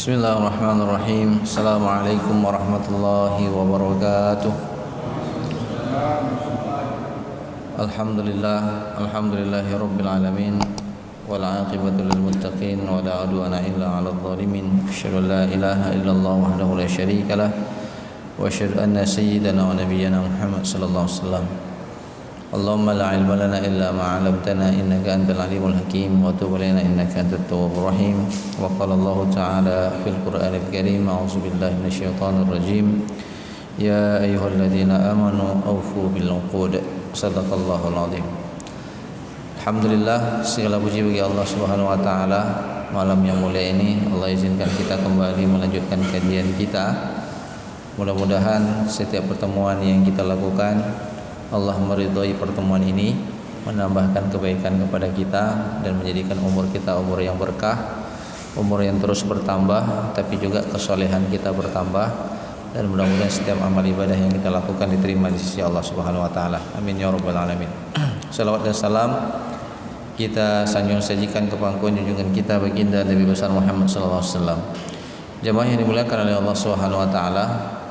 Bismillahirrahmanirrahim. Assalamualaikum warahmatullahi wabarakatuh. Alhamdulillahi rabbil alamin. Wal aqibatu lil muttaqin wa la udwana illa 'alal zalimin. Asyhadu an la ilaha illallah wahdahu la syarika lah wa asyhadu anna sayyidana wa nabiyyana Muhammad sallallahu alaihi wasallam. Allahumma la ilma lana illa ma 'allamtana innaka antal alimul hakim wa tub alaina innaka antat tawwabur rahim. Wa qala Allah ta'ala fil Qur'anil Karim a'udzu billahi minasyaitonir rajim. Ya ayyuhalladzina amanu awfu bil 'uqud. Shadaqallahul 'azim. Alhamdulillah, segala puji bagi Allah Subhanahu wa taala. Malam yang mulia ini Allah izinkan kita kembali melanjutkan kajian kita. Mudah-mudahan setiap pertemuan yang kita lakukan Allah meridhai pertemuan ini, menambahkan kebaikan kepada kita dan menjadikan umur kita umur yang berkah, umur yang terus bertambah, tapi juga kesolehan kita bertambah, dan mudah-mudahan setiap amal ibadah yang kita lakukan diterima di sisi Allah Subhanahu wa taala. Amin ya rabbal alamin. Salawat dan salam kita sanjung sajikan ke pangkuan junjungan kita baginda Nabi besar Muhammad sallallahu alaihi wasallam. Jemaah yang dimuliakan oleh Allah Subhanahu wa taala,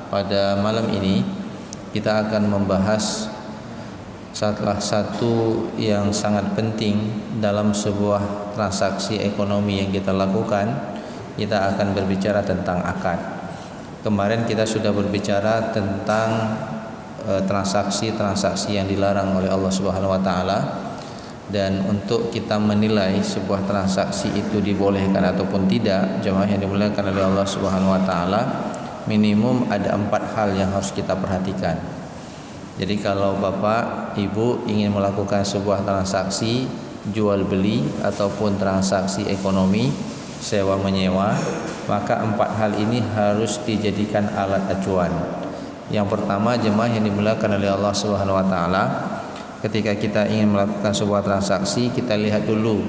pada malam ini kita akan membahas salah satu yang sangat penting dalam sebuah transaksi ekonomi yang kita lakukan. Kita akan berbicara tentang akad. Kemarin kita sudah berbicara tentang transaksi-transaksi yang dilarang oleh Allah Subhanahu wa taala, dan untuk kita menilai sebuah transaksi itu dibolehkan ataupun tidak, jemaah yang dimuliakan oleh Allah Subhanahu wa taala, minimum ada 4 hal yang harus kita perhatikan. Jadi kalau Bapak, Ibu ingin melakukan sebuah transaksi jual beli ataupun transaksi ekonomi sewa menyewa, maka 4 hal ini harus dijadikan alat acuan. Yang pertama, jemaah yang dimuliakan oleh Allah Subhanahu wa taala, ketika kita ingin melakukan sebuah transaksi, kita lihat dulu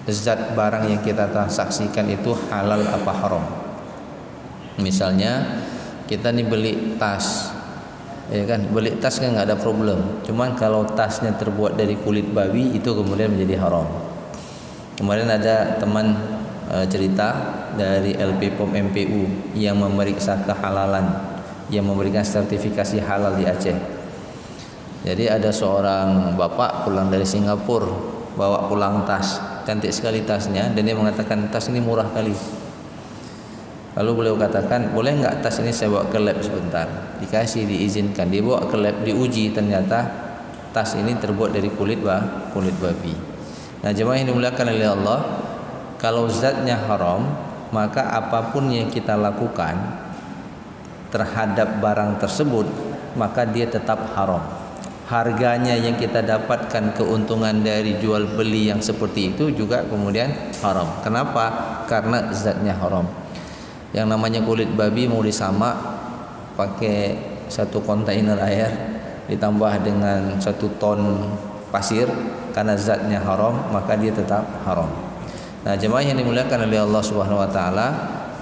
zat barang yang kita transaksikan itu halal apa haram. Misalnya kita nih beli tas, ya kan, beli tas kan nggak ada problem. Cuman kalau tasnya terbuat dari kulit babi, itu kemudian menjadi haram. Kemarin ada teman cerita dari LP POM MPU yang memeriksa kehalalan, yang memberikan sertifikasi halal di Aceh. Jadi ada seorang bapak pulang dari Singapura, bawa pulang tas, cantik sekali tasnya, dan dia mengatakan tas ini murah kali. Lalu beliau katakan, boleh nggak tas ini saya bawa ke lab sebentar? Dikasih, diizinkan. Dia bawa ke lab, diuji, ternyata tas ini terbuat dari kulit babi. Nah, jemaah yang dimuliakan oleh Allah, kalau zatnya haram, maka apapun yang kita lakukan terhadap barang tersebut, maka dia tetap haram. Harganya yang kita dapatkan, keuntungan dari jual beli yang seperti itu juga kemudian haram. Kenapa? Karena zatnya haram. Yang namanya kulit babi mau disamak pakai 1 kontainer air ditambah dengan 1 ton pasir, karena zatnya haram maka dia tetap haram. Nah, jemaah yang dimuliakan oleh Allah Subhanahu wa taala,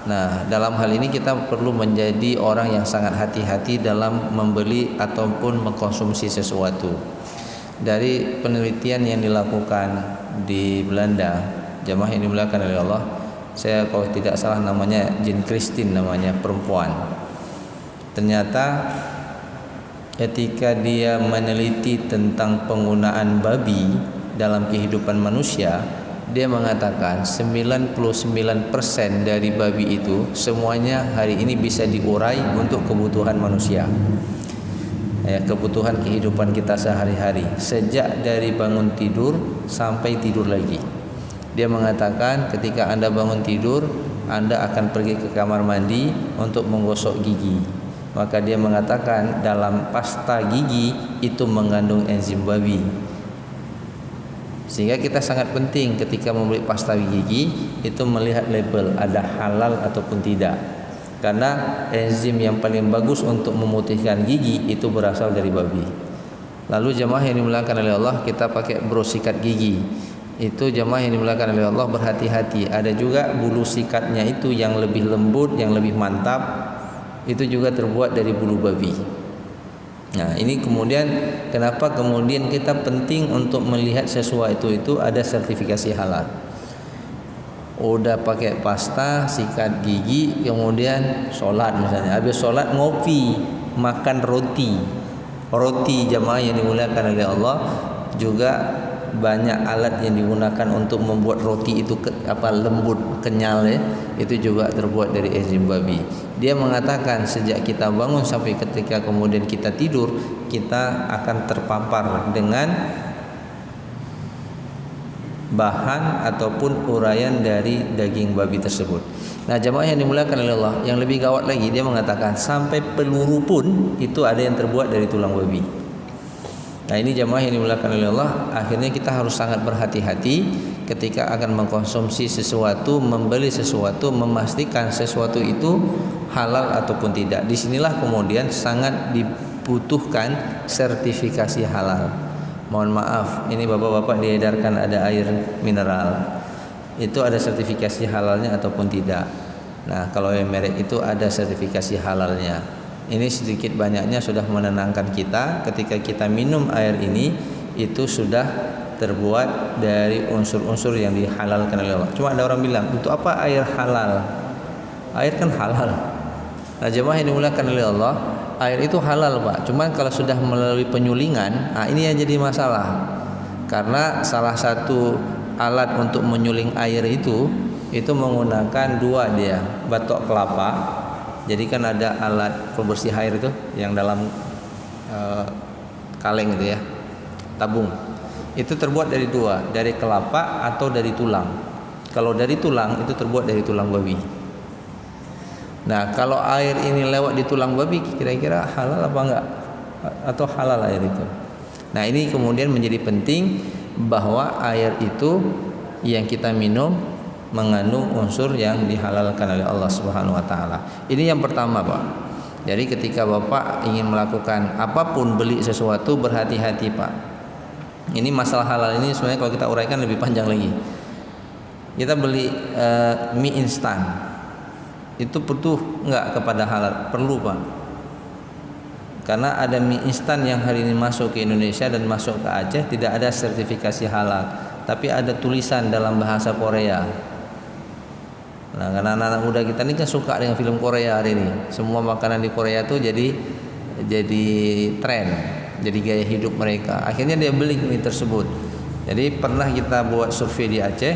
nah dalam hal ini kita perlu menjadi orang yang sangat hati-hati dalam membeli ataupun mengkonsumsi sesuatu. Dari penelitian yang dilakukan di Belanda, jemaah yang dimuliakan oleh Allah, saya kalau tidak salah namanya Jean Christine, namanya perempuan. Ternyata ketika dia meneliti tentang penggunaan babi dalam kehidupan manusia, dia mengatakan 99% dari babi itu semuanya hari ini bisa diurai untuk kebutuhan manusia. Ya, kebutuhan kehidupan kita sehari-hari, sejak dari bangun tidur sampai tidur lagi. Dia mengatakan ketika Anda bangun tidur, Anda akan pergi ke kamar mandi untuk menggosok gigi. Maka dia mengatakan dalam pasta gigi itu mengandung enzim babi. Sehingga kita sangat penting ketika membeli pasta gigi itu melihat label, ada halal ataupun tidak. Karena enzim yang paling bagus untuk memutihkan gigi itu berasal dari babi. Lalu jemaah yang dimuliakan oleh Allah, kita pakai bros sikat gigi. Itu jemaah yang dimuliakan oleh Allah, berhati-hati. Ada juga bulu sikatnya itu yang lebih lembut, yang lebih mantap, itu juga terbuat dari bulu babi. Nah, ini kemudian kenapa kemudian kita penting untuk melihat sesuatu itu ada sertifikasi halal. udah pakai pasta, sikat gigi, kemudian sholat misalnya. Habis sholat ngopi, makan roti. Roti jamaah yang dimuliakan oleh Allah, juga banyak alat yang digunakan untuk membuat roti itu lembut, kenyal ya. Itu juga terbuat dari enzim babi. Dia mengatakan sejak kita bangun sampai ketika kemudian kita tidur, kita akan terpapar dengan bahan ataupun uraian dari daging babi tersebut. Nah, jamaah yang dimuliakan oleh Allah, yang lebih gawat lagi, dia mengatakan sampai peluru pun itu ada yang terbuat dari tulang babi. Nah, ini jamaah yang dimuliakan oleh Allah, akhirnya kita harus sangat berhati-hati ketika akan mengkonsumsi sesuatu, membeli sesuatu, memastikan sesuatu itu halal ataupun tidak. Disinilah kemudian sangat dibutuhkan sertifikasi halal. Mohon maaf, ini bapak-bapak diedarkan ada air mineral, itu ada sertifikasi halalnya ataupun tidak. Nah, kalau yang merek itu ada sertifikasi halalnya. Ini sedikit banyaknya sudah menenangkan kita ketika kita minum air ini, itu sudah terbuat dari unsur-unsur yang dihalalkan oleh Allah. Cuma ada orang bilang, untuk apa air halal? Air kan halal. Nah, jemaah yang dimuliakan oleh Allah, air itu halal Pak. Cuman kalau sudah melalui penyulingan, ini yang jadi masalah. Karena salah satu alat untuk menyuling air itu menggunakan dua dia, batok kelapa. Jadi kan ada alat pembersih air itu yang dalam kaleng itu ya, tabung. Itu terbuat dari dua, dari kelapa atau dari tulang. Kalau dari tulang itu terbuat dari tulang babi. Nah, kalau air ini lewat di tulang babi, kira-kira halal apa enggak? Atau halal air itu? Nah, ini kemudian menjadi penting bahwa air itu yang kita minum mengandung unsur yang dihalalkan oleh Allah Subhanahu wa taala. Ini yang pertama, Pak. Jadi ketika Bapak ingin melakukan apapun, beli sesuatu, berhati-hati, Pak. Ini masalah halal ini sebenarnya kalau kita uraikan lebih panjang lagi. Kita beli mie instan, itu butuh enggak kepada halal? Perlu, Pak. Karena ada mie instan yang hari ini masuk ke Indonesia dan masuk ke Aceh tidak ada sertifikasi halal, tapi ada tulisan dalam bahasa Korea. Nah, karena anak-anak muda kita ini kan suka dengan film Korea hari ini. Semua makanan di Korea tuh jadi tren, jadi gaya hidup mereka. Akhirnya dia beli mie tersebut. Jadi pernah kita buat survei di Aceh.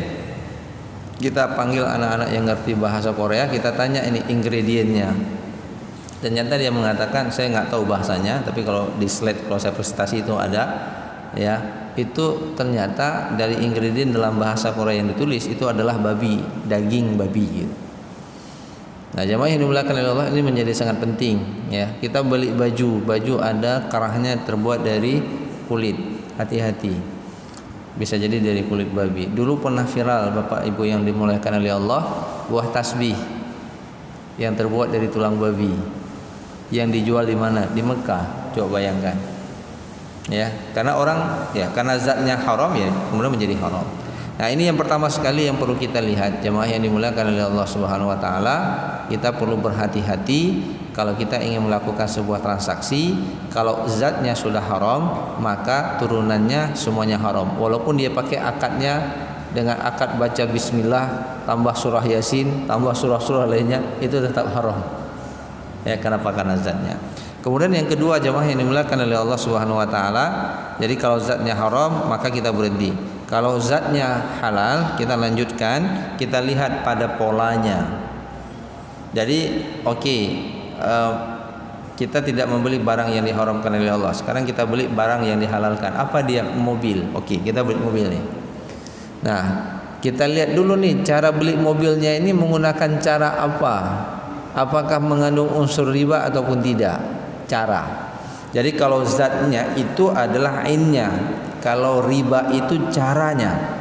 Kita panggil anak-anak yang ngerti bahasa Korea, kita tanya ini ingredientnya. Ternyata dia mengatakan saya nggak tahu bahasanya, tapi kalau di slide kalau saya presentasi itu ada, ya itu ternyata dari ingredient dalam bahasa Korea yang ditulis itu adalah babi, daging babi. Gitu. Nah, jamaah yang dimuliakan oleh Allah, ini menjadi sangat penting. Ya, kita beli baju ada kerahnya terbuat dari kulit, hati-hati. Bisa jadi dari kulit babi. Dulu pernah viral Bapak Ibu yang dimuliakan oleh Allah, buah tasbih yang terbuat dari tulang babi. Yang dijual di mana? Di Mekah. Coba bayangkan. Ya, karena karena zatnya haram ya, kemudian menjadi haram. Nah, ini yang pertama sekali yang perlu kita lihat, jemaah yang dimuliakan oleh Allah Subhanahu wa taala, kita perlu berhati-hati kalau kita ingin melakukan sebuah transaksi, kalau zatnya sudah haram, maka turunannya semuanya haram. Walaupun dia pakai akadnya dengan akad baca bismillah, tambah surah Yasin, tambah surah-surah lainnya, itu tetap haram. Ya, kenapa? Karena zatnya. Kemudian yang kedua, jemaah yang dimuliakan oleh Allah Subhanahu wa taala, jadi kalau zatnya haram, maka kita berhenti. Kalau zatnya halal, kita lanjutkan, kita lihat pada polanya. Jadi, kita tidak membeli barang yang diharamkan oleh Allah. Sekarang kita beli barang yang dihalalkan. Apa dia? Mobil. Kita beli mobil nih. Nah, kita lihat dulu nih cara beli mobilnya ini menggunakan cara apa? Apakah mengandung unsur riba ataupun tidak? Cara. Jadi kalau zatnya itu adalah ainnya, kalau riba itu caranya.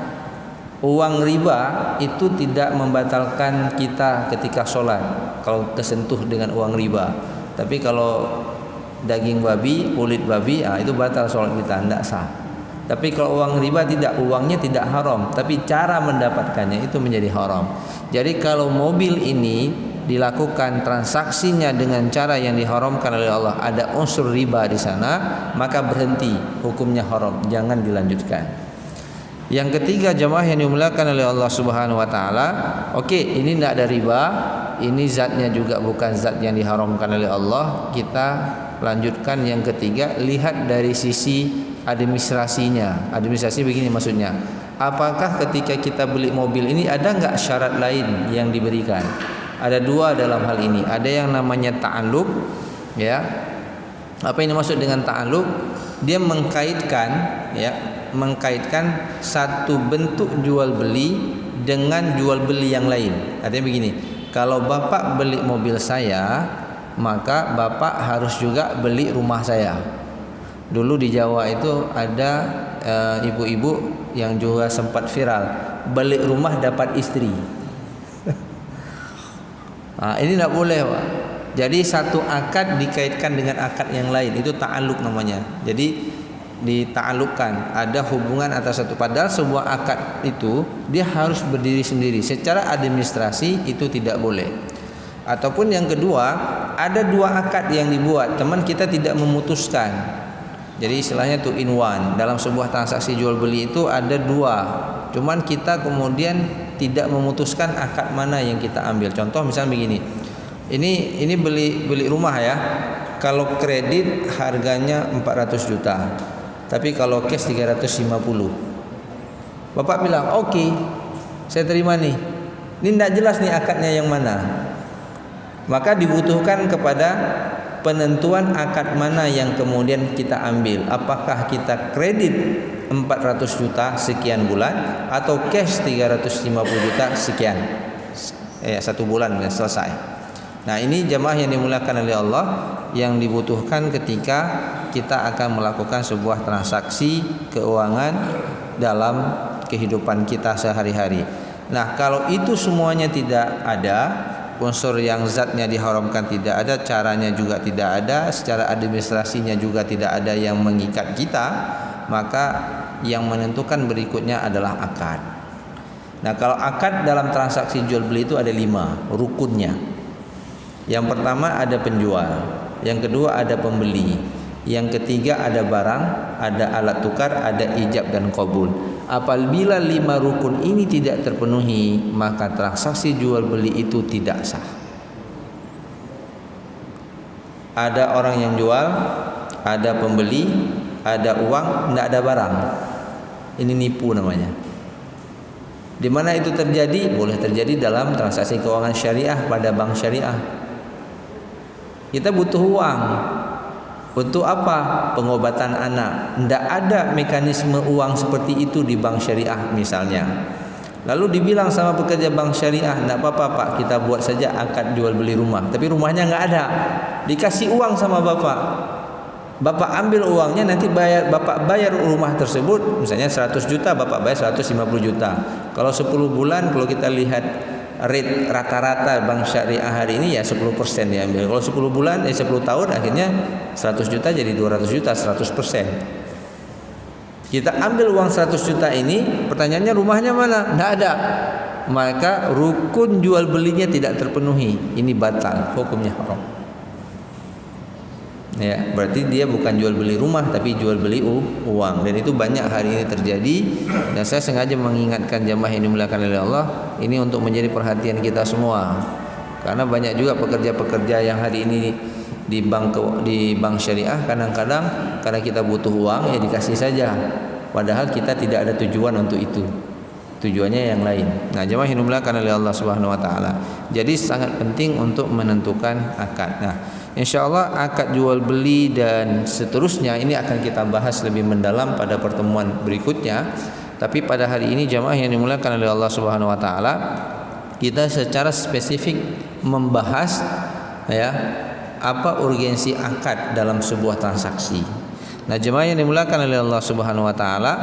Uang riba itu tidak membatalkan kita ketika sholat kalau tersentuh dengan uang riba. Tapi kalau daging babi, kulit babi, itu batal sholat kita, tidak sah. Tapi kalau uang riba tidak, uangnya tidak haram, tapi cara mendapatkannya itu menjadi haram. Jadi kalau mobil ini dilakukan transaksinya dengan cara yang diharamkan oleh Allah, ada unsur riba di sana, maka berhenti, hukumnya haram, jangan dilanjutkan. Yang ketiga, jemaah yang dimuliakan oleh Allah Subhanahu wa taala, okey, ini tidak ada riba, ini zatnya juga bukan zat yang diharamkan oleh Allah. Kita lanjutkan yang ketiga, lihat dari sisi administrasinya. Administrasi begini maksudnya, apakah ketika kita beli mobil ini ada enggak syarat lain yang diberikan? Ada dua dalam hal ini. Ada yang namanya ta'alluq, ya. Apa yang dimaksud dengan ta'alluq? Dia mengkaitkan satu bentuk jual beli dengan jual beli yang lain. Artinya begini, kalau bapak beli mobil saya, maka bapak harus juga beli rumah saya. Dulu di Jawa itu ada ibu-ibu yang juga sempat viral, beli rumah dapat istri. Nah, ini tidak boleh, Pak. Jadi satu akad dikaitkan dengan akad yang lain, itu ta'alluq namanya. Jadi dita'alluqkan, ada hubungan atas satu, padahal sebuah akad itu dia harus berdiri sendiri. Secara administrasi itu tidak boleh. Ataupun yang kedua, ada dua akad yang dibuat, teman kita tidak memutuskan. Jadi istilahnya two in one. Dalam sebuah transaksi jual beli itu ada dua, cuman kita kemudian tidak memutuskan akad mana yang kita ambil. Contoh misalnya begini, ini beli rumah ya. Kalau kredit harganya 400 juta, tapi kalau cash 350. Bapak bilang, "Oke, saya terima nih." Ini tidak jelas nih akadnya yang mana. Maka dibutuhkan kepada penentuan akad mana yang kemudian kita ambil. Apakah kita kredit 400 juta sekian bulan atau cash 350 juta sekian, satu bulan selesai. Nah, ini jemaah yang dimuliakan oleh Allah, yang dibutuhkan ketika kita akan melakukan sebuah transaksi keuangan dalam kehidupan kita sehari-hari. Nah, kalau itu semuanya tidak ada, unsur yang zatnya diharamkan tidak ada, caranya juga tidak ada, secara administrasinya juga tidak ada yang mengikat kita, maka yang menentukan berikutnya adalah akad. Nah, kalau akad dalam transaksi jual beli itu ada 5 rukunnya. Yang pertama ada penjual, yang kedua ada pembeli, yang ketiga ada barang, ada alat tukar, ada ijab dan qabul. Apabila 5 rukun ini tidak terpenuhi, maka transaksi jual beli itu tidak sah. Ada orang yang jual, ada pembeli, ada uang, tidak ada barang. Ini nipu namanya. Di mana itu terjadi? Boleh terjadi dalam transaksi keuangan syariah pada bank syariah. Kita butuh uang. Untuk apa? Pengobatan anak. Tidak ada mekanisme uang seperti itu di bank syariah misalnya. Lalu dibilang sama pekerja bank syariah, tidak apa-apa Pak, kita buat saja akad jual beli rumah. Tapi rumahnya nggak ada. Dikasih uang sama bapak. Bapak ambil uangnya, nanti bapak bayar rumah tersebut. Misalnya 100 juta, bapak bayar 150 juta. Kalau 10 bulan, kalau kita lihat rate rata-rata bank syariah hari ini ya 10% diambil. Kalau 10 bulan 10 tahun akhirnya 100 juta jadi 200 juta, 100%. Kita ambil uang 100 juta ini, pertanyaannya rumahnya mana? Tidak ada. Maka rukun jual belinya tidak terpenuhi. Ini batal, hukumnya haram. Ya, berarti dia bukan jual beli rumah tapi jual beli uang, dan itu banyak hari ini terjadi. Dan saya sengaja mengingatkan jemaah yang dimuliakan oleh Allah ini untuk menjadi perhatian kita semua, karena banyak juga pekerja-pekerja yang hari ini di bank syariah kadang-kadang karena kita butuh uang ya dikasih saja, padahal kita tidak ada tujuan untuk itu, tujuannya yang lain. Nah, jemaah yang dimuliakan oleh Allah Subhanahu wa taala, jadi sangat penting untuk menentukan akad. Nah, InsyaAllah akad jual beli dan seterusnya ini akan kita bahas lebih mendalam pada pertemuan berikutnya. Tapi pada hari ini jamaah yang dimuliakan oleh Allah Subhanahu wa taala, kita secara spesifik membahas ya apa urgensi akad dalam sebuah transaksi. Nah, jemaah yang dimuliakan oleh Allah Subhanahu wa taala,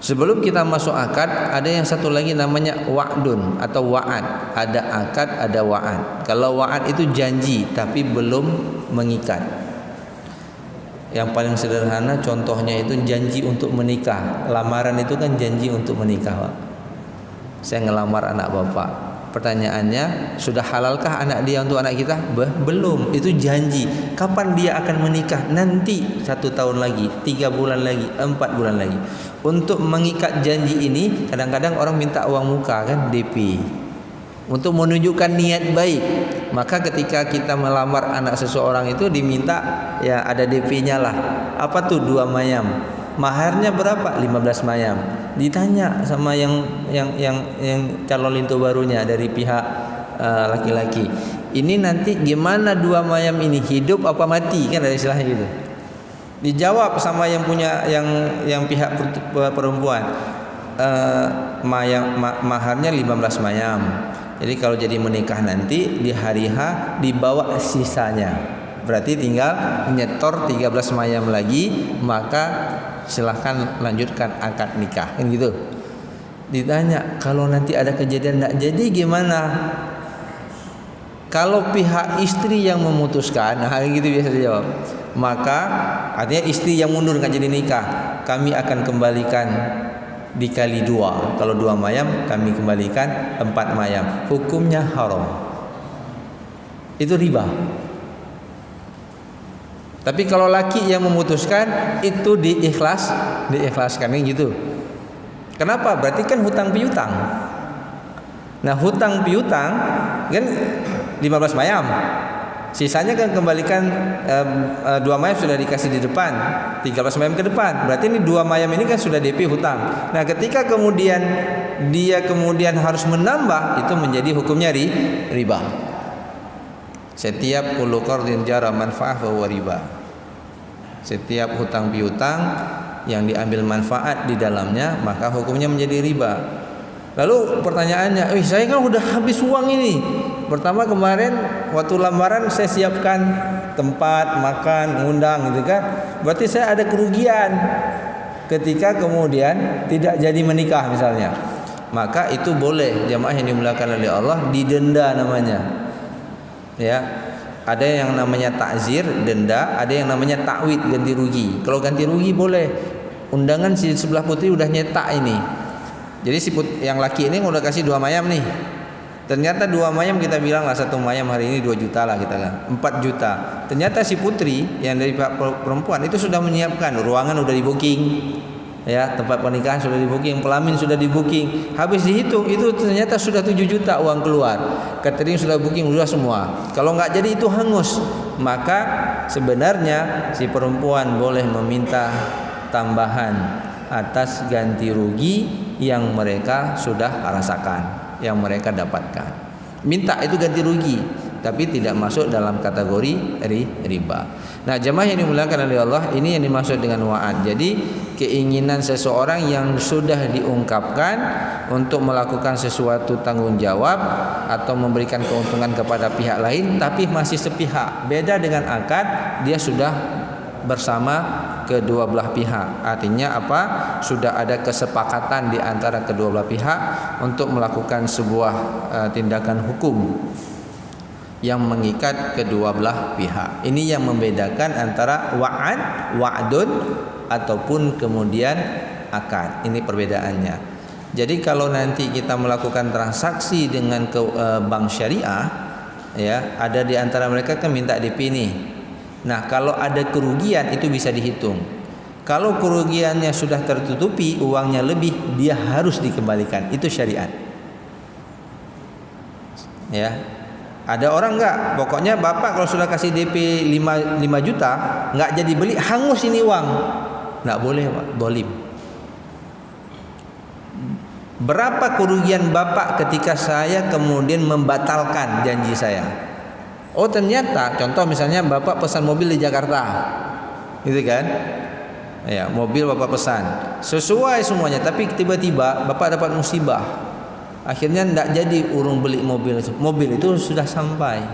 sebelum kita masuk akad, ada yang satu lagi namanya wa'dun atau wa'ad. Ada akad, ada wa'ad. Kalau wa'ad itu janji tapi belum mengikat. Yang paling sederhana contohnya itu janji untuk menikah. Lamaran itu kan janji untuk menikah, Pak. Saya ngelamar anak Bapak. Pertanyaannya, sudah halalkah anak dia untuk anak kita? Belum. Itu janji. Kapan dia akan menikah? Nanti 1 tahun lagi, 3 bulan lagi, 4 bulan lagi. untuk mengikat janji ini kadang-kadang orang minta uang muka kan, DP, untuk menunjukkan niat baik. Maka ketika kita melamar anak seseorang itu diminta ya ada DP-nya lah. Apa tuh? 2 mayam. Maharnya berapa? 15 mayam. Ditanya sama yang calon lintu barunya dari pihak laki-laki, ini nanti gimana 2 mayam ini, hidup apa mati, kan ada istilahnya gitu. Dijawab sama yang punya yang pihak perempuan, maharnya 15 mayam. Jadi kalau jadi menikah nanti di hari H dibawa sisanya. Berarti tinggal nyetor 13 mayam lagi, maka silahkan lanjutkan akad nikah, kan gitu. Ditanya, kalau nanti ada kejadian tidak jadi gimana? Kalau pihak istri yang memutuskan, nah gitu biasa dijawab. Maka artinya istri yang mundur nggak jadi nikah, kami akan kembalikan dikali 2. Kalau 2 mayam kami kembalikan 4 mayam. Hukumnya haram. Itu riba. Tapi kalau laki yang memutuskan itu diikhlaskan gitu. Kenapa? Berarti kan hutang piutang. Nah, hutang piutang kan 15 mayam. Sisanya kan kembalikan 2 mayam sudah dikasih di depan, 13 mayam ke depan. Berarti ini 2 mayam ini kan sudah DP hutang. Nah, ketika kemudian dia harus menambah, itu menjadi hukumnya riba. Setiap kullu qardin jara manfaah fa huwa riba. Setiap hutang piutang yang diambil manfaat di dalamnya, maka hukumnya menjadi riba. Lalu pertanyaannya, saya kan udah habis uang ini. Pertama kemarin waktu lamaran saya siapkan tempat makan, undang gitu kan. Berarti saya ada kerugian ketika kemudian tidak jadi menikah misalnya. Maka itu boleh, jamaah yang dimuliakan oleh Allah, didenda namanya. Ya. Ada yang namanya takzir, denda, ada yang namanya takwid, ganti rugi. Kalau ganti rugi boleh. Undangan si sebelah putri udah nyetak ini. Jadi si yang laki ini udah kasih 2 mayam nih. Ternyata 2 mayam kita bilang lah 1 mayam hari ini 2 juta lah kita kan. 4 juta. Ternyata si putri yang dari pihak perempuan itu sudah menyiapkan, ruangan udah di booking. Ya, tempat pernikahan sudah di booking, pelamin sudah di booking. Habis dihitung itu ternyata sudah 7 juta uang keluar. Catering sudah booking, sudah semua. Kalau nggak jadi itu hangus. Maka sebenarnya si perempuan boleh meminta tambahan atas ganti rugi yang mereka sudah rasakan, yang mereka dapatkan. Minta itu ganti rugi, tapi tidak masuk dalam kategori riba. Nah, jemaah yang dimuliakan oleh Allah, ini yang dimaksud dengan wa'ad. Jadi keinginan seseorang yang sudah diungkapkan untuk melakukan sesuatu tanggung jawab atau memberikan keuntungan kepada pihak lain, tapi masih sepihak. Beda dengan akad, dia sudah bersama kedua belah pihak. Artinya apa? Sudah ada kesepakatan di antara kedua belah pihak untuk melakukan sebuah tindakan hukum yang mengikat kedua belah pihak. Ini yang membedakan antara wa'dun ataupun kemudian akad. Ini perbedaannya. Jadi kalau nanti kita melakukan transaksi dengan bank syariah, ya, ada di antara mereka kan minta DP nih. Nah, kalau ada kerugian itu bisa dihitung. Kalau kerugiannya sudah tertutupi, uangnya lebih, dia harus dikembalikan. Itu syariat. Ya. Ada orang enggak, pokoknya bapak kalau sudah kasih DP 5 juta, enggak jadi beli, hangus ini uang. Enggak boleh, Pak, dolim. Berapa kerugian bapak ketika saya kemudian membatalkan janji saya? Oh, ternyata contoh misalnya bapak pesan mobil di Jakarta, gitu kan? Ya, mobil bapak pesan sesuai semuanya, tapi tiba-tiba bapak dapat musibah. Akhirnya tidak jadi urung beli mobil itu sudah sampai.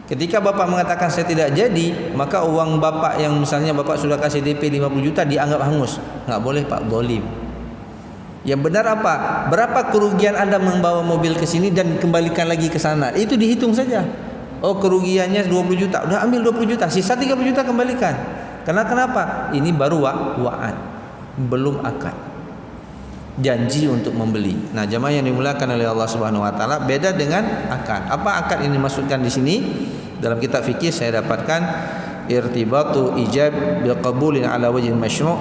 Ketika bapak mengatakan saya tidak jadi, maka uang bapak yang misalnya bapak sudah kasih DP 50 juta dianggap hangus. Nggak boleh, Pak, dolim. Yang benar apa? Berapa kerugian Anda membawa mobil ke sini dan kembalikan lagi ke sana? Itu dihitung saja. Oh, kerugiannya 20 juta. Udah ambil 20 juta, sisa 30 juta kembalikan. Karena kenapa? Ini baru wa'ad, belum akad. Janji untuk membeli. Nah, jemaah yang dimuliakan oleh Allah Subhanahu wa taala, beda dengan akad. Apa akad ini dimaksudkan di sini? Dalam kitab fikih saya dapatkan irtibatu ijab bil qabulin ala wajhin masyru'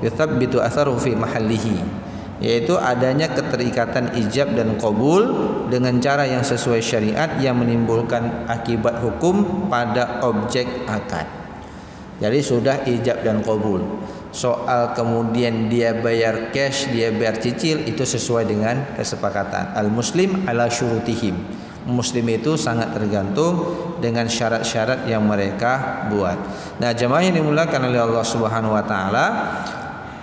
yuthabbitu atharuhu fi mahallihi, yaitu adanya keterikatan ijab dan qabul dengan cara yang sesuai syariat yang menimbulkan akibat hukum pada objek akad. Jadi sudah ijab dan qabul. Soal kemudian dia bayar cash, dia bayar cicil, itu sesuai dengan kesepakatan. Al-muslim ala syurutihim. Muslim itu sangat tergantung dengan syarat-syarat yang mereka buat. Nah, jemaah yang dimuliakan oleh Allah Subhanahu wa taala,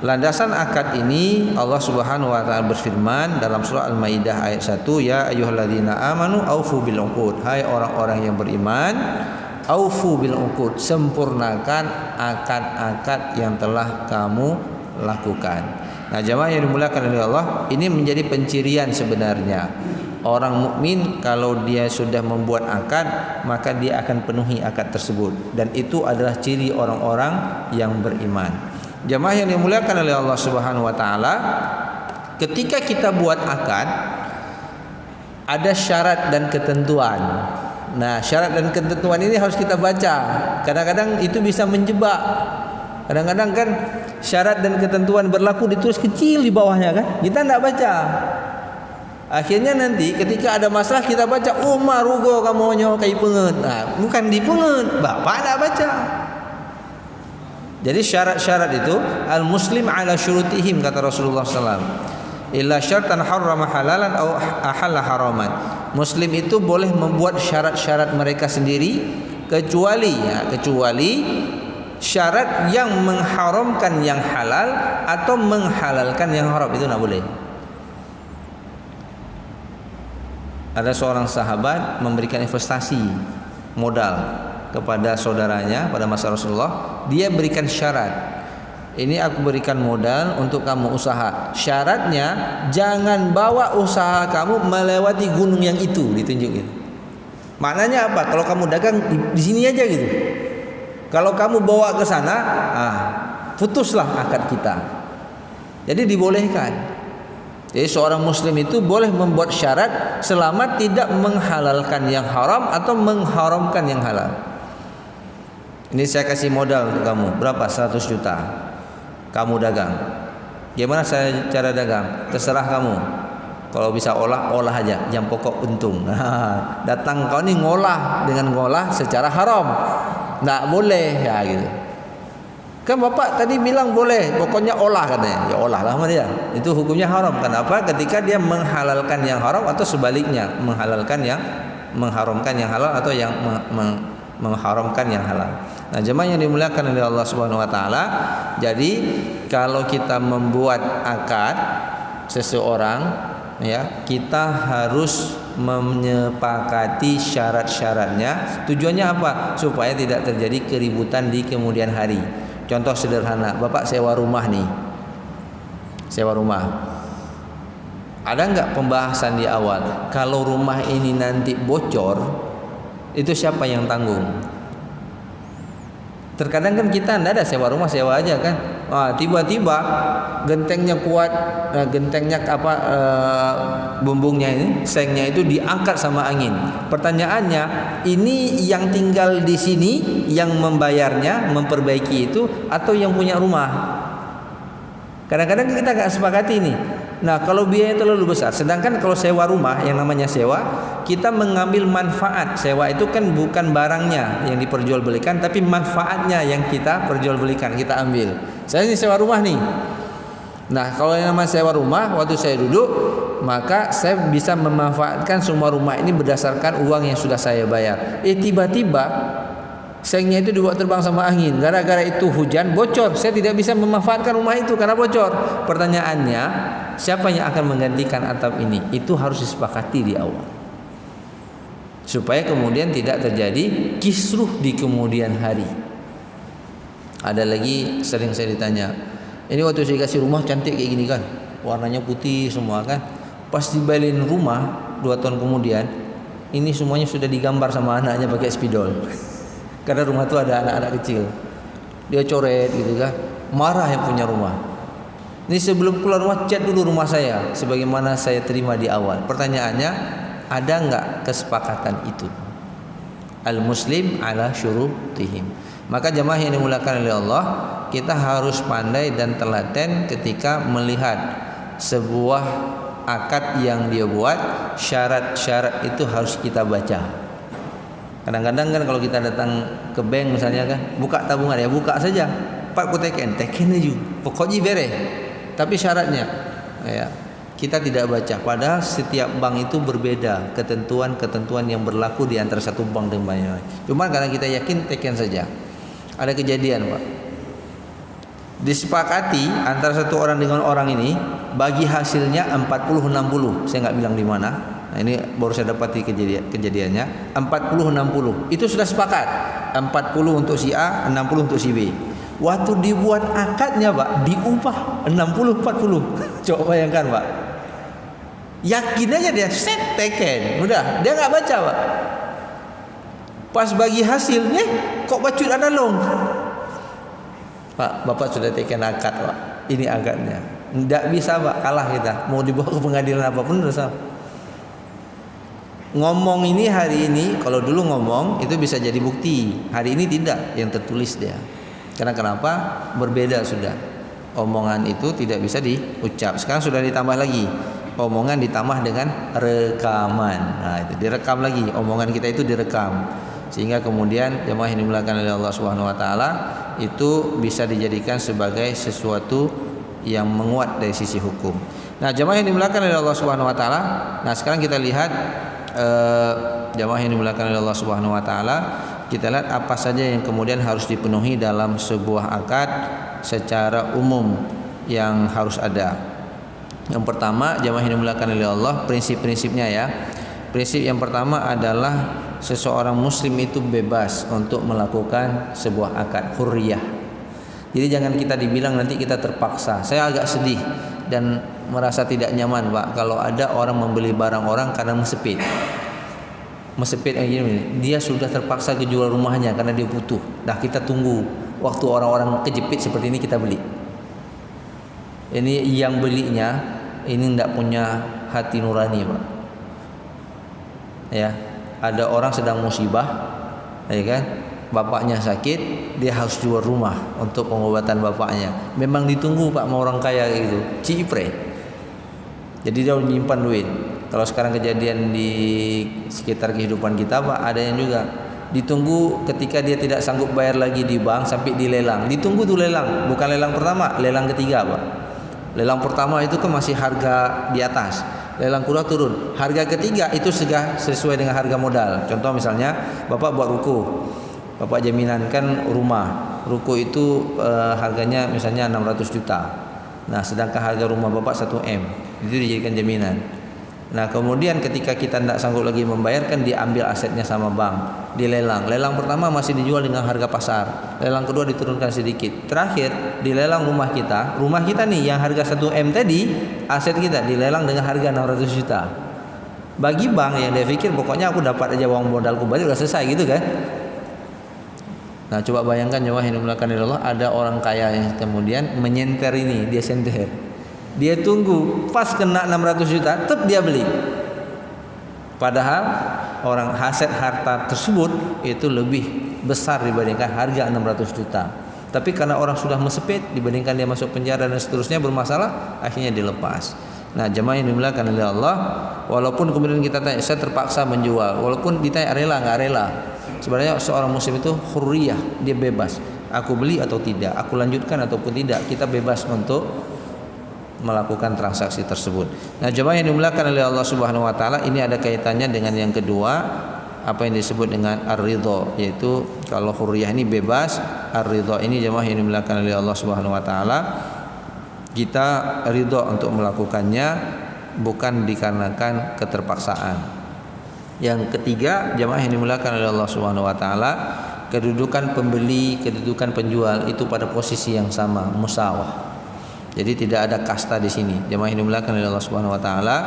landasan akad ini Allah Subhanahu wa taala berfirman dalam surah Al-Maidah ayat 1, ya ayyuhalladzina amanu aufu bil uqud. Hai orang-orang yang beriman, aufu bil uqud, sempurnakan akad-akad yang telah kamu lakukan. Nah, jemaah yang dimuliakan oleh Allah, ini menjadi pencirian sebenarnya. Orang mukmin kalau dia sudah membuat akad, maka dia akan penuhi akad tersebut, dan itu adalah ciri orang-orang yang beriman. Jemaah yang dimuliakan oleh Allah Subhanahu wa taala, ketika kita buat akad ada syarat dan ketentuan. Nah, syarat dan ketentuan ini harus kita baca. Kadang-kadang itu bisa menjebak. Kadang-kadang kan syarat dan ketentuan berlaku ditulis kecil di bawahnya kan. Kita tidak baca. Akhirnya nanti ketika ada masalah kita baca, oh marugo kamu nyokai penget. Nah, bukan dipenget, bapak tidak baca. Jadi syarat-syarat itu al-muslim ala syurutihim, kata Rasulullah SAW. Illa syartan harrama halalan atau ahalla haraman. Muslim itu boleh membuat syarat-syarat mereka sendiri, kecuali syarat yang mengharamkan yang halal atau menghalalkan yang haram, itu tidak boleh. Ada seorang sahabat memberikan investasi modal kepada saudaranya pada masa Rasulullah. Dia berikan syarat, ini aku berikan modal untuk kamu usaha. Syaratnya jangan bawa usaha kamu melewati gunung yang itu, ditunjukin. Maknanya apa? Kalau kamu dagang di sini aja gitu. Kalau kamu bawa ke sana, putuslah akad kita. Jadi dibolehkan. Jadi seorang muslim itu boleh membuat syarat selama tidak menghalalkan yang haram atau mengharamkan yang halal. Ini saya kasih modal untuk kamu, berapa? 100 juta. Kamu dagang. Gimana saya cara dagang? Terserah kamu. Kalau bisa olah aja, yang pokok untung. Nah, datang kau ni ngolah dengan ngolah secara haram. Tak boleh ya gitu. Kan bapak tadi bilang boleh, pokoknya olah katanya. Ya olah lah sama dia. Itu hukumnya haram. Kenapa? Ketika dia menghalalkan yang haram atau sebaliknya, menghalalkan yang mengharamkan yang halal atau yang mengharamkan yang halal. Nah, jemaah yang dimuliakan oleh Allah Subhanahu wa taala, jadi kalau kita membuat akad seseorang, ya, kita harus menyepakati syarat-syaratnya. Tujuannya apa? Supaya tidak terjadi keributan di kemudian hari. Contoh sederhana, bapak sewa rumah nih, sewa rumah. Ada nggak pembahasan di awal? Kalau rumah ini nanti bocor, itu siapa yang tanggung? Terkadang kan kita tidak ada sewa rumah, sewa aja kan. Tiba-tiba gentengnya kuat, gentengnya bumbungnya ini, sengnya itu diangkat sama angin. Pertanyaannya, ini yang tinggal di sini yang membayarnya, memperbaiki itu, atau yang punya rumah? Kadang-kadang kita nggak sepakati ini. Nah, kalau biaya terlalu besar, sedangkan kalau sewa rumah, yang namanya sewa, kita mengambil manfaat. Sewa itu kan bukan barangnya yang diperjualbelikan, tapi manfaatnya yang kita perjualbelikan, kita ambil. Saya ini sewa rumah nih. Nah, kalau yang namanya sewa rumah, waktu saya duduk, maka saya bisa memanfaatkan semua rumah ini berdasarkan uang yang sudah saya bayar. Tiba-tiba sengnya itu dibawa terbang sama angin. Gara-gara itu hujan, bocor. Saya tidak bisa memanfaatkan rumah itu karena bocor. Pertanyaannya, siapa yang akan menggantikan atap ini? Itu harus disepakati di awal, supaya kemudian tidak terjadi kisruh di kemudian hari. Ada lagi sering saya ditanya, ini waktu saya kasih rumah cantik kayak gini kan, warnanya putih semua kan. Pas dibalin rumah 2 tahun kemudian, ini semuanya sudah digambar sama anaknya pakai spidol. Karena rumah itu ada anak-anak kecil, dia coret gitu kan. Marah yang punya rumah. Ini sebelum keluar rumah, cat dulu rumah saya sebagaimana saya terima di awal. Pertanyaannya, ada enggak kesepakatan itu? Al-muslim ala syurutihim. Maka jemaah yang dimuliakan oleh Allah, kita harus pandai dan telaten ketika melihat sebuah akad yang dia buat, syarat-syarat itu harus kita baca. Kadang-kadang kan kalau kita datang ke bank misalnya kan, buka tabungan ya buka saja. Pak ku teken aja. Pokoknya beres. Tapi syaratnya ya, kita tidak baca. Padahal setiap bank itu berbeda ketentuan-ketentuan yang berlaku di antara satu bank dengan bank yang lain. Cuma karena kita yakin teken saja. Ada kejadian, Pak. Disepakati antara satu orang dengan orang ini bagi hasilnya 40-60. Saya nggak bilang di mana. Nah, ini baru saya dapati kejadiannya 40-60. Itu sudah sepakat. 40 untuk si A, 60 untuk si B. Waktu dibuat akadnya, Pak, diubah 60-40. Coba bayangkan, Pak. Yakin aja dia set teken. Udah, dia nggak baca, Pak. Pas bagi hasilnya kok bacut ada long. Pak, Bapak sudah teken akad, Pak. Ini akadnya. Tidak bisa, Pak, kalah kita. Mau dibawa ke pengadilan apapun dosa. Ngomong ini hari ini, kalau dulu ngomong itu bisa jadi bukti. Hari ini tidak, yang tertulis dia. Karena kenapa? Berbeda sudah. Omongan itu tidak bisa diucap. Sekarang sudah ditambah lagi. Omongan ditambah dengan rekaman. Nah, itu direkam lagi. Omongan kita itu direkam. Sehingga kemudian jemaah yang dimuliakan oleh Allah Subhanahu wa taala itu bisa dijadikan sebagai sesuatu yang menguat dari sisi hukum. Nah, jemaah yang dimuliakan oleh Allah Subhanahu wa taala, nah sekarang kita lihat jemaah yang dimuliakan oleh Allah Subhanahu wa taala, kita lihat apa saja yang kemudian harus dipenuhi dalam sebuah akad secara umum yang harus ada. Yang pertama, jemaah yang dimuliakan oleh Allah, prinsip-prinsipnya ya. Prinsip yang pertama adalah seseorang muslim itu bebas untuk melakukan sebuah akad hurriyah. Jadi jangan kita dibilang nanti kita terpaksa. Saya agak sedih dan merasa tidak nyaman, Pak, kalau ada orang membeli barang orang karena mesepit. Mesepit kayak gini, dia sudah terpaksa kejual rumahnya karena dia butuh. Dah kita tunggu waktu orang-orang kejepit seperti ini kita beli. Ini yang belinya ini tidak punya hati nurani, Pak. Ya, ada orang sedang musibah, ya kan? Bapaknya sakit, dia harus jual rumah untuk pengobatan bapaknya. Memang ditunggu, Pak, mau orang kaya gitu. Cipre. Jadi dia menyimpan duit. Kalau sekarang kejadian di sekitar kehidupan kita, Pak, ada yang juga ditunggu ketika dia tidak sanggup bayar lagi di bank sampai dilelang. Ditunggu tuh lelang, bukan lelang pertama, lelang ketiga, Pak. Lelang pertama itu kan masih harga di atas. Lelang kedua turun. Harga ketiga itu sudah sesuai dengan harga modal. Contoh misalnya, Bapak buat ruko. Bapak jaminankan rumah. Ruko itu harganya misalnya 600 juta. Nah, sedangkan harga rumah Bapak 1 M. Itu dijadikan jaminan. Nah, kemudian ketika kita tidak sanggup lagi membayarkan, diambil asetnya sama bank, dilelang. Lelang pertama masih dijual dengan harga pasar. Lelang kedua diturunkan sedikit. Terakhir dilelang rumah kita. Rumah kita nih yang harga 1 M tadi, aset kita dilelang dengan harga 600 juta. Bagi bank yang dia pikir pokoknya aku dapat aja uang modalku balik udah selesai gitu kan. Nah, coba bayangkan jemaah yang dimuliakan oleh Allah, ada orang kaya yang kemudian menyenter ini, dia senter. Dia tunggu pas kena 600 juta tetap dia beli. Padahal orang aset harta tersebut itu lebih besar dibandingkan harga 600 juta. Tapi karena orang sudah mesepit, dibandingkan dia masuk penjara dan seterusnya bermasalah, akhirnya dilepas. Nah, jemaah yang dimuliakan oleh Allah, walaupun kemudian kita tanya, saya terpaksa menjual, walaupun ditanya rela nggak rela, sebenarnya seorang muslim itu hurriyah, dia bebas. Aku beli atau tidak, aku lanjutkan ataupun tidak, kita bebas untuk melakukan transaksi tersebut. Nah, jemaah yang dimuliakan oleh Allah Subhanahu wa taala, ini ada kaitannya dengan yang kedua, apa yang disebut dengan ar-ridha, yaitu kalau hurriyah ini bebas, ar-ridha ini jemaah yang dimuliakan oleh Allah Subhanahu wa taala, kita ridha untuk melakukannya bukan dikarenakan keterpaksaan. Yang ketiga, jemaah yang dimuliakan oleh Allah Subhanahu wa taala, kedudukan pembeli, kedudukan penjual itu pada posisi yang sama, musawah. Jadi tidak ada kasta di sini. Jemaah yang dimuliakan oleh Allah Subhanahu wa taala.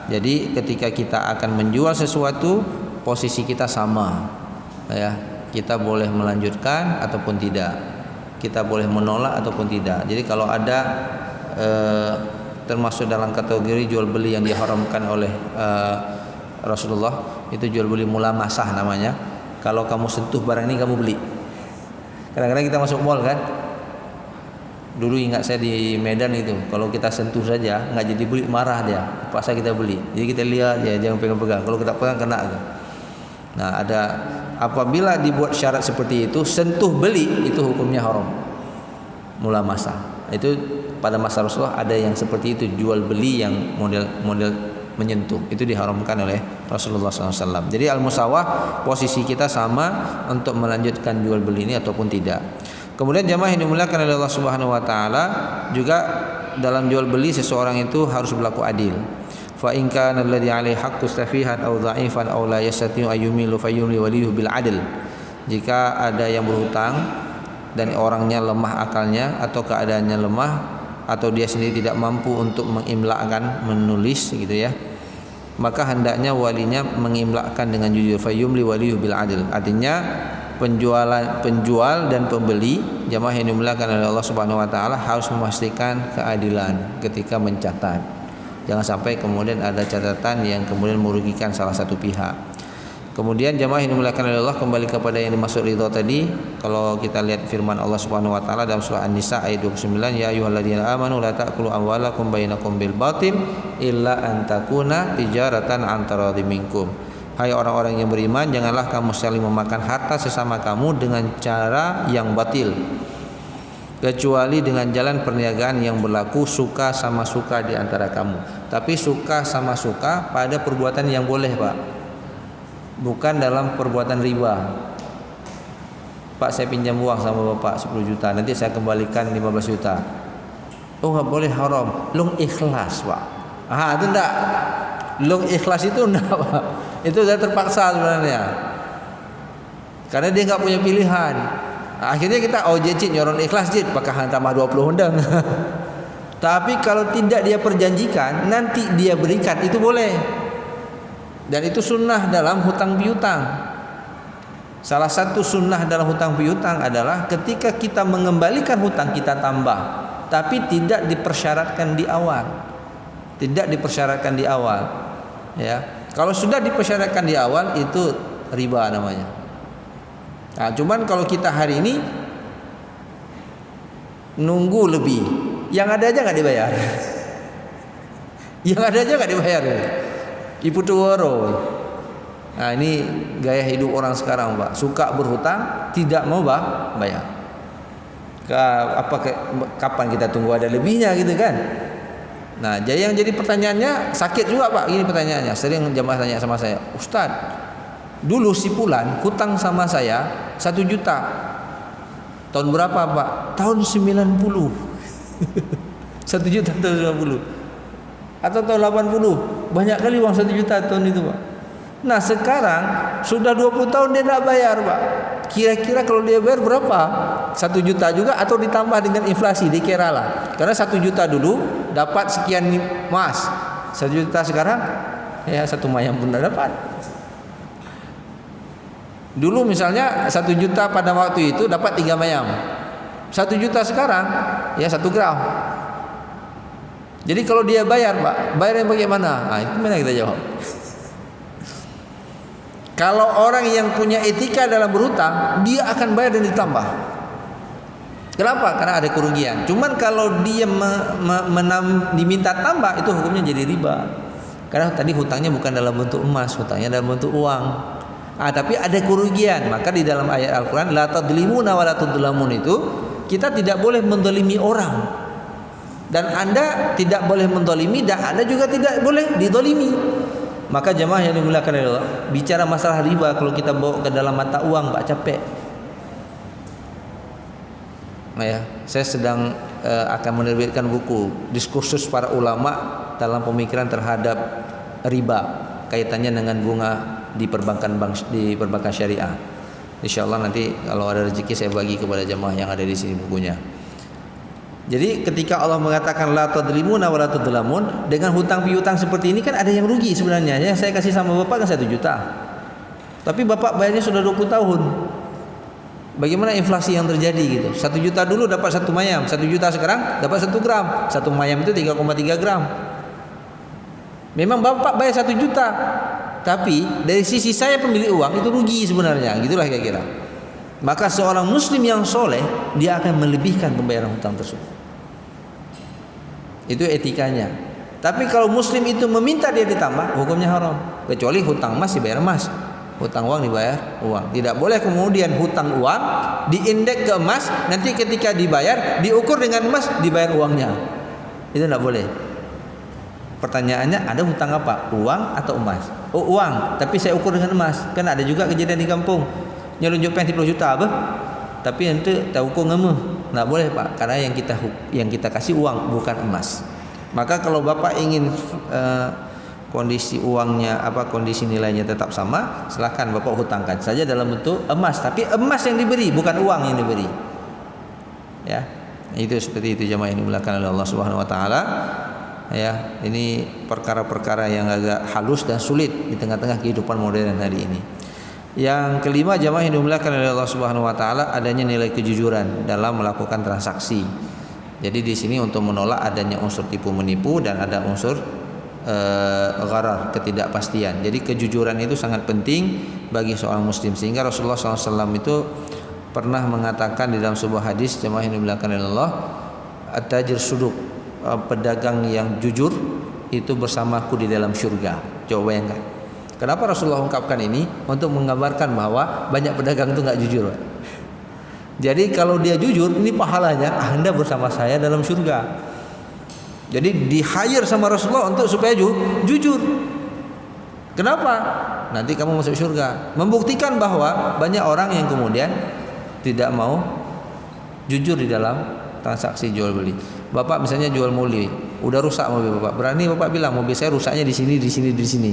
Jadi ketika kita akan menjual sesuatu, posisi kita sama. Ya, kita boleh melanjutkan ataupun tidak. Kita boleh menolak ataupun tidak. Jadi kalau ada termasuk dalam kategori jual beli yang diharamkan oleh Rasulullah, itu jual beli mulamasah namanya. Kalau kamu sentuh barang ini kamu beli. Kadang-kadang kita masuk mall kan, Dulu ingat saya di Medan itu, kalau kita sentuh saja nggak jadi beli, marah dia, paksa kita beli. Jadi kita lihat ya, jangan pegang-pegang. Kalau kita pegang kena. Nah, ada apabila dibuat syarat seperti itu, sentuh beli itu hukumnya haram. Mula masa. Itu pada masa Rasulullah ada yang seperti itu, jual beli yang model menyentuh. Itu diharamkan oleh Rasulullah SAW. Jadi al-musawah posisi kita sama untuk melanjutkan jual beli ini ataupun tidak. Kemudian jamaah yang dimuliakan oleh Allah Subhanahu wa taala, juga dalam jual beli seseorang itu harus berlaku adil. Fa in kana alladhi 'alaihi haqqu safihan aw dha'ifan aw la yastati'u ayyumilu fayyumli waliyuhu bil 'adl. Jika ada yang berhutang dan orangnya lemah akalnya atau keadaannya lemah atau dia sendiri tidak mampu untuk mengimlakkan, menulis gitu ya, maka hendaknya walinya mengimlakkan dengan jujur. Fayyumli waliyuhu bil 'adl. Artinya penjual dan pembeli, jamaah yang dimuliakan oleh Allah Subhanahu wa taala, harus memastikan keadilan ketika mencatat. Jangan sampai kemudian ada catatan yang kemudian merugikan salah satu pihak. Kemudian jamaah yang dimuliakan oleh Allah, kembali kepada yang dimaksud ridha tadi. Kalau kita lihat firman Allah Subhanahu wa taala dalam surah An-Nisa ayat 29, ya ayyuhalladzina amanu la ta'kulu amwalakum bainakum bil batil illa an takuna tijaratan an taradhim minkum. Hai orang-orang yang beriman, janganlah kamu saling memakan harta sesama kamu dengan cara yang batil, kecuali dengan jalan perniagaan yang berlaku suka sama suka di antara kamu. Tapi suka sama suka pada perbuatan yang boleh, Pak. Bukan dalam perbuatan riba. Pak, saya pinjam uang sama Bapak 10 juta, nanti saya kembalikan 15 juta. Oh, enggak boleh, haram. Long ikhlas, Pak. Itu enggak. Long ikhlas itu enggak, Pak. Itu sudah terpaksa sebenarnya, karena dia nggak punya pilihan. Akhirnya kita jit nyoron ikhlas jit, pakai tambah 20 undang. Tapi kalau tidak dia perjanjikan, nanti dia berikan, itu boleh. Dan itu sunnah dalam hutang piutang. Salah satu sunnah dalam hutang piutang adalah ketika kita mengembalikan hutang kita tambah, tapi tidak dipersyaratkan di awal. Tidak dipersyaratkan di awal, ya. Kalau sudah dipersyaratkan di awal, itu riba namanya. Nah, cuman kalau kita hari ini nunggu lebih, yang ada aja nggak dibayar. Yang ada aja nggak dibayar. Ibu tuworo. Nah, ini gaya hidup orang sekarang, Pak. Suka berhutang, tidak mau bayar. Kapan kita tunggu ada lebihnya gitu kan? Nah, jadi yang jadi pertanyaannya sakit juga, Pak. Ini pertanyaannya. Sering jamaah tanya sama saya, Ustaz, dulu si Fulan hutang sama saya 1 juta. Tahun berapa, Pak? Tahun 90. 1 juta tahun 90. Atau tahun 80. Banyak kali uang 1 juta tahun itu, Pak. Nah, sekarang sudah 20 tahun dia tidak bayar, Pak. Kira-kira kalau dia bayar berapa? 1 juta juga atau ditambah dengan inflasi, dikiralah. Karena 1 juta dulu dapat sekian emas. 1 juta sekarang ya 1 mayam pun tidak dapat. Dulu misalnya 1 juta pada waktu itu dapat 3 mayam. 1 juta sekarang ya 1 gram. Jadi kalau dia bayar, Pak, bayarnya bagaimana? Nah, itu mana kita jawab? Kalau orang yang punya etika dalam berhutang, dia akan bayar dan ditambah. Kenapa? Karena ada kerugian. Cuman kalau dia diminta tambah, itu hukumnya jadi riba. Karena tadi hutangnya bukan dalam bentuk emas, hutangnya dalam bentuk uang. Tapi ada kerugian. Maka di dalam ayat Al-Quran, la tadlimuna wa la tudlamun, itu kita tidak boleh mendolimi orang. Dan Anda tidak boleh mendolimi, dan Anda juga tidak boleh didolimi. Maka jemaah yang dimuliakan oleh Allah, bicara masalah riba kalau kita bawa ke dalam mata uang, Pak, capek. Nah, ya, saya sedang akan menerbitkan buku diskursus para ulama dalam pemikiran terhadap riba, kaitannya dengan bunga di perbankan syariah. Insyaallah nanti kalau ada rezeki saya bagi kepada jemaah yang ada di sini bukunya. Jadi ketika Allah mengatakan la tadlimuna wa la tudlamun, dengan hutang piutang seperti ini kan ada yang rugi sebenarnya. Yang saya kasih sama Bapak kan 1 juta. Tapi Bapak bayarnya sudah 20 tahun. Bagaimana inflasi yang terjadi gitu? 1 juta dulu dapat 1 mayam, 1 juta sekarang dapat 1 gram. 1 mayam itu 3,3 gram. Memang Bapak bayar 1 juta. Tapi dari sisi saya pemilik uang itu rugi sebenarnya. Gitulah kira-kira. Maka seorang muslim yang soleh, dia akan melebihkan pembayaran hutang tersebut. Itu etikanya. Tapi kalau muslim itu meminta dia ditambah, hukumnya haram. Kecuali hutang emas dibayar emas, hutang uang dibayar uang. Tidak boleh kemudian hutang uang diindeks ke emas, nanti ketika dibayar diukur dengan emas, dibayar uangnya. Itu tidak boleh. Pertanyaannya, ada hutang apa? Uang atau emas? Oh, uang, tapi saya ukur dengan emas. Kan ada juga kejadian di kampung, nyelunjuk 10 juta apa? Tapi nanti tak ukur ngemeh. Tidak boleh Pak, karena yang kita kasih uang bukan emas. Maka kalau Bapak ingin kondisi uangnya kondisi nilainya tetap sama, silakan Bapak hutangkan saja dalam bentuk emas, tapi emas yang diberi, bukan uang yang diberi. Ya. Itu seperti itu jemaah yang dimuliakan oleh Allah Subhanahu wa taala. Ya, ini perkara-perkara yang agak halus dan sulit di tengah-tengah kehidupan modern hari ini. Yang kelima, jemaah yang dimuliakan oleh Allah Subhanahu wa taala, adanya nilai kejujuran dalam melakukan transaksi. Jadi di sini untuk menolak adanya unsur tipu menipu dan ada unsur gharar, ketidakpastian. Jadi kejujuran itu sangat penting bagi seorang muslim, sehingga Rasulullah SAW itu pernah mengatakan di dalam sebuah hadis, jemaah yang dimuliakan oleh Allah, at-tajir suduq, pedagang yang jujur itu bersamaku di dalam syurga. Coba bayangkan. Kenapa Rasulullah ungkapkan ini? Untuk menggambarkan bahwa banyak pedagang itu enggak jujur. Jadi kalau dia jujur, ini pahalanya Anda bersama saya dalam syurga. Jadi di-hire sama Rasulullah untuk supaya jujur. Kenapa? Nanti kamu masuk syurga. Membuktikan bahwa banyak orang yang kemudian tidak mau jujur di dalam transaksi jual beli. Bapak misalnya jual mobil, udah rusak mobil Bapak. Berani Bapak bilang mobil saya rusaknya di sini, di sini, di sini.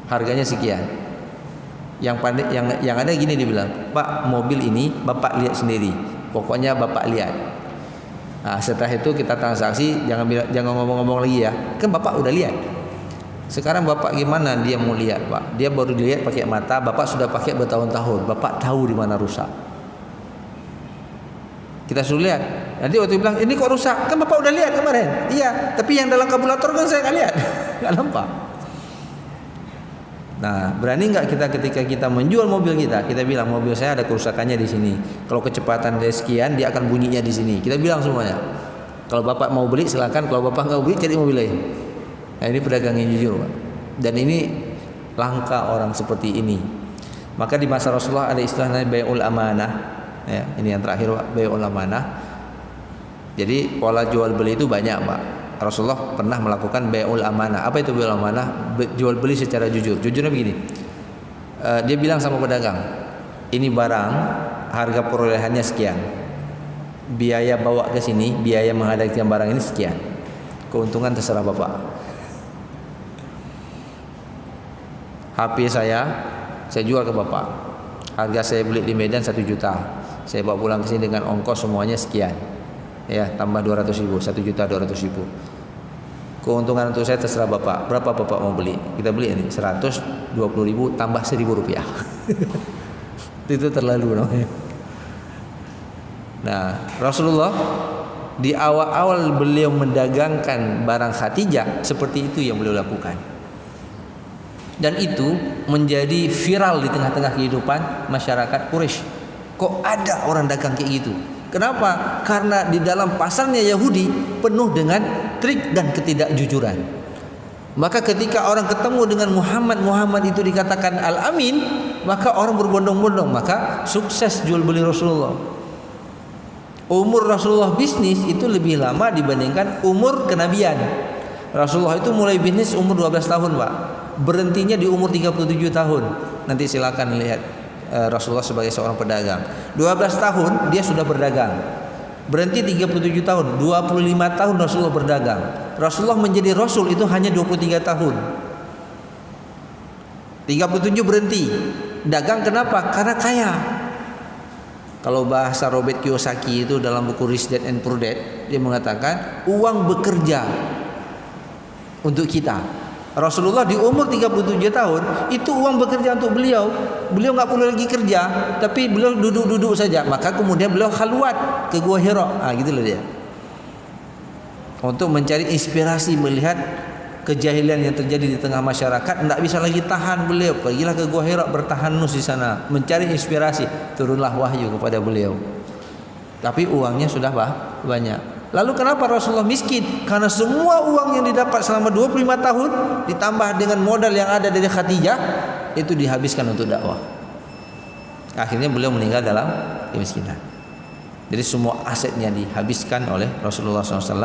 Harganya sekian. Yang ada gini dibilang, Pak, mobil ini Bapak lihat sendiri. Pokoknya Bapak lihat. Nah, setelah itu kita transaksi, jangan ngomong-ngomong lagi ya. Kan Bapak udah lihat. Sekarang Bapak gimana dia mau lihat, Pak? Dia baru dilihat pakai mata, Bapak sudah pakai bertahun-tahun. Bapak tahu di mana rusak. Kita suruh lihat. Nanti waktu bilang, ini kok rusak? Kan Bapak udah lihat kemarin. Iya, tapi yang dalam kabulator kan saya nggak lihat. Nggak nampak. Nah, berani nggak kita ketika kita menjual mobil kita bilang mobil saya ada kerusakannya di sini. Kalau kecepatan dari sekian, dia akan bunyinya di sini. Kita bilang semuanya. Kalau Bapak mau beli silakan, kalau Bapak nggak beli cari mobil lain. Nah, ini pedagang yang jujur, Pak. Dan ini langka orang seperti ini. Maka di masa Rasulullah ada istilahnya bai'ul amanah. Ya, ini yang terakhir, Pak, bai'ul amanah. Jadi pola jual beli itu banyak, Pak. Rasulullah pernah melakukan bai'ul amanah. Apa itu bai'ul amanah? Jual beli secara jujur. Jujurnya begini. Dia bilang sama pedagang, ini barang harga perolehannya sekian. Biaya bawa ke sini, biaya menghadirkan barang ini sekian. Keuntungan terserah Bapak. HP saya jual ke Bapak. Harga saya beli di Medan 1 juta. Saya bawa pulang ke sini dengan ongkos semuanya sekian. Ya, tambah 200.000, 1.200.000. Keuntungan untuk saya terserah Bapak. Berapa Bapak mau beli? Kita beli ini 120.000 tambah 1.000 rupiah. Itu terlalu namanya. Nah, Rasulullah di awal-awal beliau mendagangkan barang Khadijah, seperti itu yang beliau lakukan. Dan itu menjadi viral di tengah-tengah kehidupan masyarakat Quraisy. Kok ada orang dagang kayak gitu? Kenapa? Karena di dalam pasarnya Yahudi penuh dengan trik dan ketidakjujuran. Maka ketika orang ketemu dengan Muhammad itu dikatakan Al-Amin, maka orang berbondong-bondong. Maka sukses jual beli Rasulullah. Umur Rasulullah bisnis itu lebih lama dibandingkan umur kenabian. Rasulullah itu mulai bisnis umur 12 tahun, Pak. Berhentinya di umur 37 tahun. Nanti silakan lihat Rasulullah sebagai seorang pedagang. 12 tahun dia sudah berdagang. Berhenti 37 tahun, 25 tahun Rasulullah berdagang. Rasulullah menjadi Rasul itu hanya 23 tahun. 37 berhenti. Dagang kenapa? Karena kaya. Kalau bahasa Robert Kiyosaki itu dalam buku Rich Dad and Poor Dad, dia mengatakan uang bekerja untuk kita. Rasulullah di umur 37 tahun itu uang bekerja untuk beliau. Beliau nggak perlu lagi kerja, tapi beliau duduk-duduk saja. Maka kemudian beliau khalwat ke Gua Hira. Gitu loh dia. Untuk mencari inspirasi melihat kejahilan yang terjadi di tengah masyarakat, tidak bisa lagi tahan beliau. Pergilah ke Gua Hira bertahanus di sana, mencari inspirasi. Turunlah wahyu kepada beliau. Tapi uangnya sudah banyak. Lalu kenapa Rasulullah miskin? Karena semua uang yang didapat selama 25 tahun ditambah dengan modal yang ada dari Khadijah itu dihabiskan untuk dakwah. Akhirnya beliau meninggal dalam kemiskinan. Jadi semua asetnya dihabiskan oleh Rasulullah SAW,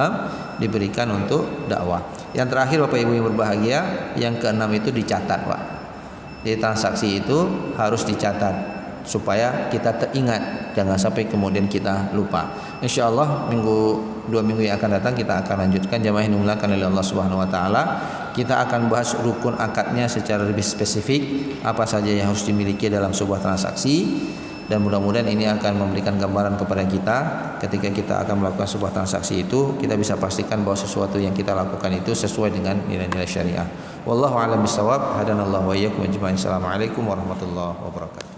diberikan untuk dakwah. Yang terakhir Bapak Ibu yang berbahagia, yang keenam itu dicatat, Pak. Jadi transaksi itu harus dicatat supaya kita teringat, jangan sampai kemudian kita lupa. Insyaallah dua minggu yang akan datang kita akan lanjutkan jamaah yang dimuliakan oleh Allah Subhanahu wa taala. Kita akan bahas rukun akadnya secara lebih spesifik, apa saja yang harus dimiliki dalam sebuah transaksi, dan mudah-mudahan ini akan memberikan gambaran kepada kita ketika kita akan melakukan sebuah transaksi itu, kita bisa pastikan bahwa sesuatu yang kita lakukan itu sesuai dengan nilai-nilai syariah. Wallahu a'lam bishawab. Hadanallahu wa iyyakum ajma'in. Assalamualaikum warahmatullahi wabarakatuh.